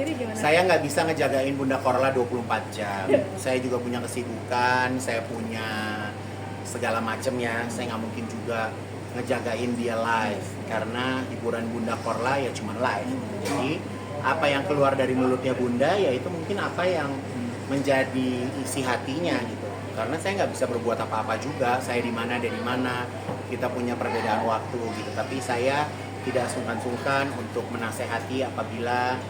sendiri gimana? Saya nggak bisa ngejagain Bunda Korla 24 jam. Saya juga punya kesibukan, saya punya segala macam ya. Saya nggak mungkin juga ngejagain dia live karena hiburan Bunda Korla ya cuma live. Jadi apa yang keluar dari mulutnya Bunda ya itu mungkin apa yang menjadi isi hatinya gitu. Karena saya nggak bisa berbuat apa-apa juga. Saya di mana dari mana, kita punya perbedaan waktu gitu. Tapi saya tidak sungkan-sungkan untuk menasehati apabila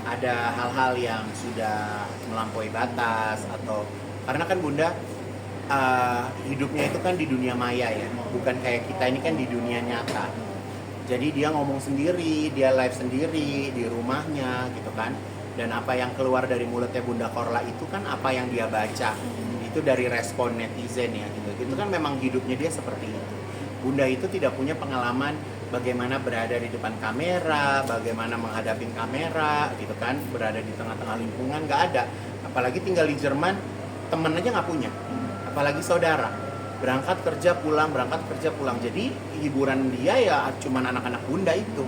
ada hal-hal yang sudah melampaui batas atau karena kan Bunda hidupnya itu kan di dunia maya ya, bukan kayak kita ini kan di dunia nyata. Jadi dia ngomong sendiri, dia live sendiri di rumahnya gitu kan. Dan apa yang keluar dari mulutnya Bunda Korla itu kan apa yang dia baca. Itu dari respon netizen ya gitu. Itu kan memang hidupnya dia seperti itu. Bunda itu tidak punya pengalaman bagaimana berada di depan kamera, bagaimana menghadapi kamera gitu kan, berada di tengah-tengah lingkungan, nggak ada. Apalagi tinggal di Jerman, temen aja nggak punya. Apalagi saudara, berangkat kerja pulang, jadi hiburan dia ya cuman anak-anak Bunda itu.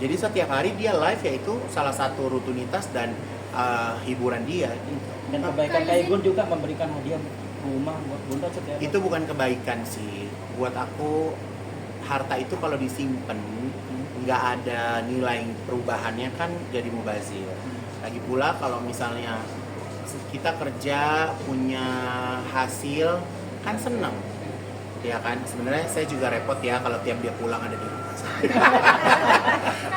Jadi setiap hari dia live ya itu salah satu rutinitas dan hiburan dia. Dan kebaikan kayak Gun juga memberikan hadiah rumah buat Bunda setiap Itu bukan kebaikan sih, buat aku harta itu kalau disimpan nggak ada nilai perubahannya kan jadi mubazir. Lagi pula kalau misalnya kita kerja punya hasil kan seneng ya kan. Sebenarnya saya juga repot ya kalau tiap dia pulang ada di rumah saya.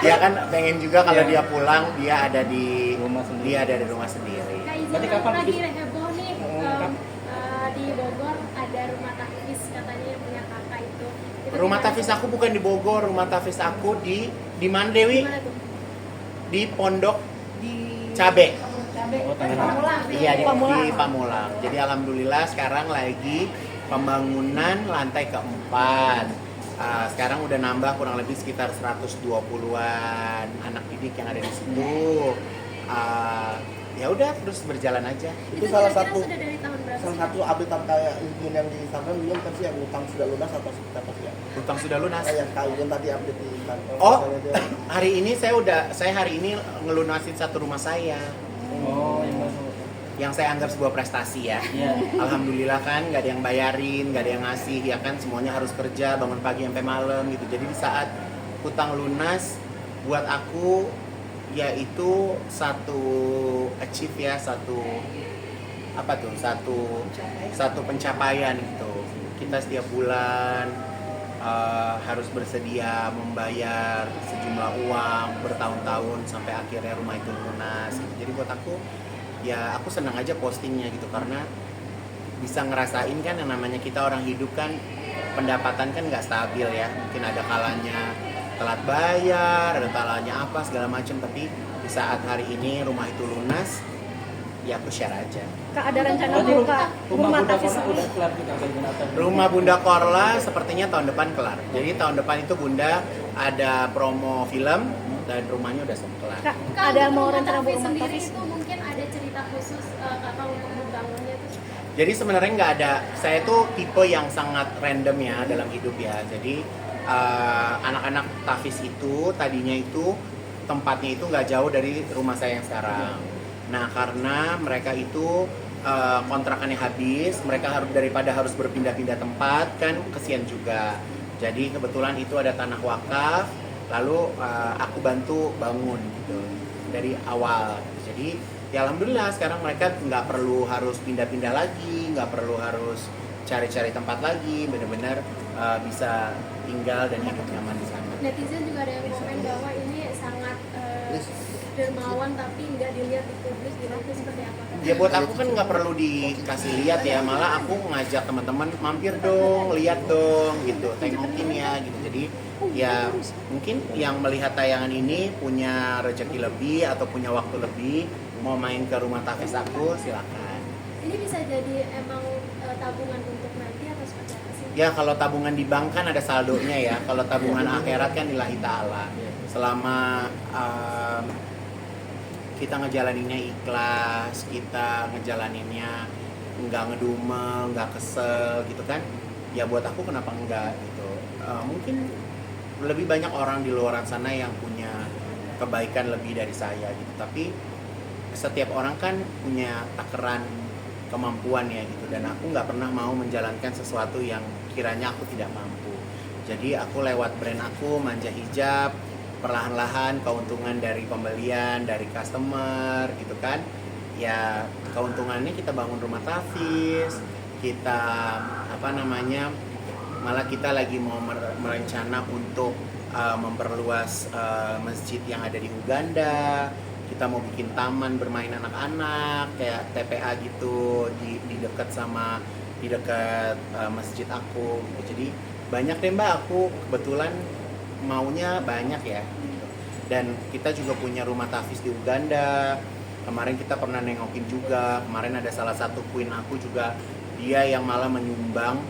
Dia kan pengen juga kalau dia pulang dia ada di rumah sendiri. Dia ada di rumah sendiri. Kak Izzy, Berarti kapan lagi bisa- heboh nih di Bogor ada rumah tahfiz katanya yang punya kakak itu. Rumah tahfiz aku bukan di Bogor, rumah tahfiz aku di mana Dewi? Gimana tuh? Di Pondok Di Cabe. Cabe. Oh, Tangerang. Pamulang. Iya di Pamulang. Pamulang. Jadi alhamdulillah sekarang lagi pembangunan lantai keempat. Sekarang udah nambah kurang lebih sekitar 120-an anak didik yang ada di situ. Ya udah terus berjalan aja. Itu salah kira-kira satu sudah dari tahun berapa? salah satu update kayak Izin yang di Instagram bilang kan sih yang utang sudah lunas atau seperti apa sih ya? Utang sudah lunas. Kayak Kak Izin tadi update di Instagram. Oh, Misalnya dia, hari ini saya hari ini ngelunasin satu rumah saya Oh, yang masuk. yang saya anggap sebuah prestasi ya. Iya. Alhamdulillah kan nggak ada yang bayarin, nggak ada yang ngasih ya kan, semuanya harus kerja bangun pagi sampai malam gitu. Jadi di saat utang lunas buat aku ya itu satu achieve ya, satu pencapaian gitu. Kita setiap bulan harus bersedia membayar sejumlah uang bertahun-tahun sampai akhirnya rumah itu lunas gitu. Jadi buat aku ya aku senang aja postingnya gitu karena bisa ngerasain kan yang namanya kita orang hidup kan pendapatan kan nggak stabil ya, mungkin ada kalanya telat bayar, ada kalanya apa segala macam, tapi di saat hari ini rumah itu lunas ya aku share aja. Kak, ada rencana Berarti buka rumah Bunda tahfiz Korla ini? udah kelar juga kayak Bunda. Rumah Bunda Korla sepertinya tahun depan kelar. Jadi tahun depan itu Bunda ada promo film dan rumahnya udah semua kelar. Kak, Kak, ada untuk mau rumah rencana tahfiz buka rumah sendiri tahfiz? itu mungkin ada cerita khusus kakak untuk membangunnya tuh. Jadi sebenarnya nggak ada. Saya tuh tipe yang sangat random ya dalam hidup ya. Jadi anak-anak tahfiz itu tadinya itu tempatnya itu nggak jauh dari rumah saya yang sekarang. Nah karena mereka itu kontrakannya habis, mereka daripada harus berpindah-pindah tempat kan kesian juga. Jadi kebetulan itu ada tanah wakaf, lalu aku bantu bangun gitu dari awal. Jadi ya alhamdulillah sekarang mereka nggak perlu harus pindah-pindah lagi, nggak perlu harus cari-cari tempat lagi, benar-benar bisa tinggal dan hidup nyaman di sana. Netizen juga ada yang komen bahwa ini sangat dermawan tapi nggak dilihat di publik gitu. Itu seperti apa? Ya buat aku kan nggak perlu dikasih lihat ya, malah aku ngajak teman-teman mampir dong, lihat dong gitu, tengokin ya gitu. Jadi ya mungkin yang melihat tayangan ini punya rezeki lebih atau punya waktu lebih mau main ke rumah tahfiz aku silakan. Ini bisa jadi emang tabungan untuk nanti atau seperti apa sih? Ya kalau tabungan di bank kan ada saldonya ya, kalau tabungan akhirat kan lillahi ta'ala. Selama kita ngejalaninnya ikhlas, kita ngejalaninnya nggak ngedumel, nggak kesel gitu kan, ya buat aku kenapa enggak gitu. Mungkin lebih banyak orang di luar sana yang punya kebaikan lebih dari saya gitu. Tapi setiap orang kan punya takaran kemampuan ya gitu, dan aku nggak pernah mau menjalankan sesuatu yang kiranya aku tidak mampu. Jadi aku lewat brand aku Manja Hijab, perlahan-lahan keuntungan dari pembelian, dari customer gitu kan, ya keuntungannya kita bangun rumah tafis, kita malah kita lagi mau merencana untuk memperluas masjid yang ada di Uganda. Kita mau bikin taman bermain anak-anak kayak TPA gitu di dekat masjid aku gitu. Jadi banyak deh Mbak, aku kebetulan maunya banyak ya gitu. Dan kita juga punya rumah tafis di Uganda. Kemarin kita pernah nengokin juga. Kemarin ada salah satu queen aku juga, dia yang malah menyumbang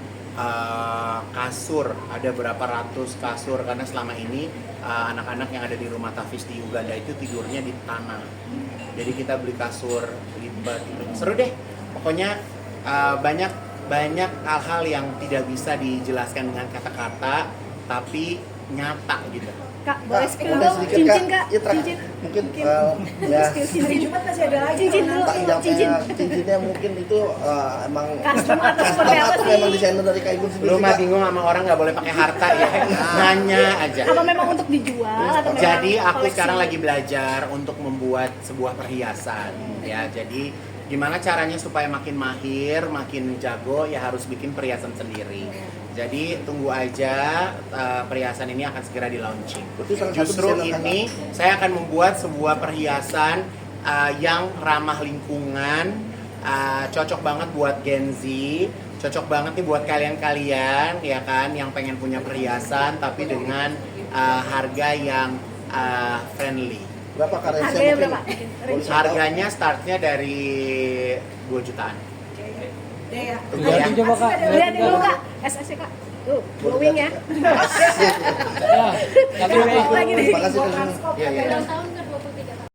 kasur, ada berapa ratus kasur, karena selama ini anak-anak yang ada di rumah tafis di Uganda itu tidurnya di tanah. Jadi kita beli kasur lipat gitu. Seru deh. Pokoknya banyak hal-hal yang tidak bisa dijelaskan dengan kata-kata, tapi nyata gitu. Kak, boleh spill Mungkin dong sedikit, cincin Kak. Kak? Ya, Cincin. mungkin Ya. Hari Jumat masih ada lagi. Cincin dulu. tak Cincin. cincinnya mungkin itu emang Custom atau seperti apa atau sih? memang desainer dari Kak Igun sendiri. Lu mah Kak? bingung sama orang nggak boleh pakai harta ya. Nanya aja. Apa memang untuk dijual atau memang Jadi aku koleksi? sekarang lagi belajar untuk membuat sebuah perhiasan ya. Jadi gimana caranya supaya makin mahir, makin jago, ya harus bikin perhiasan sendiri. Jadi tunggu aja, perhiasan ini akan segera di launching. Berarti salah satu Justru desainer ini saya akan membuat sebuah perhiasan yang ramah lingkungan, cocok banget buat Gen Z, cocok banget nih buat kalian-kalian ya kan, yang pengen punya perhiasan tapi dengan harga yang friendly. Berapa karensinya Harganya mungkin? berapa? Boleh saya tahu? Harganya startnya dari 2 jutaan. Lihatin coba Kak. Lihat dulu Kak, SS Kak. Tuh, glowing ya. Ya, tapi Lagi nih. Terima kasih. Iya, iya. Ulang tahun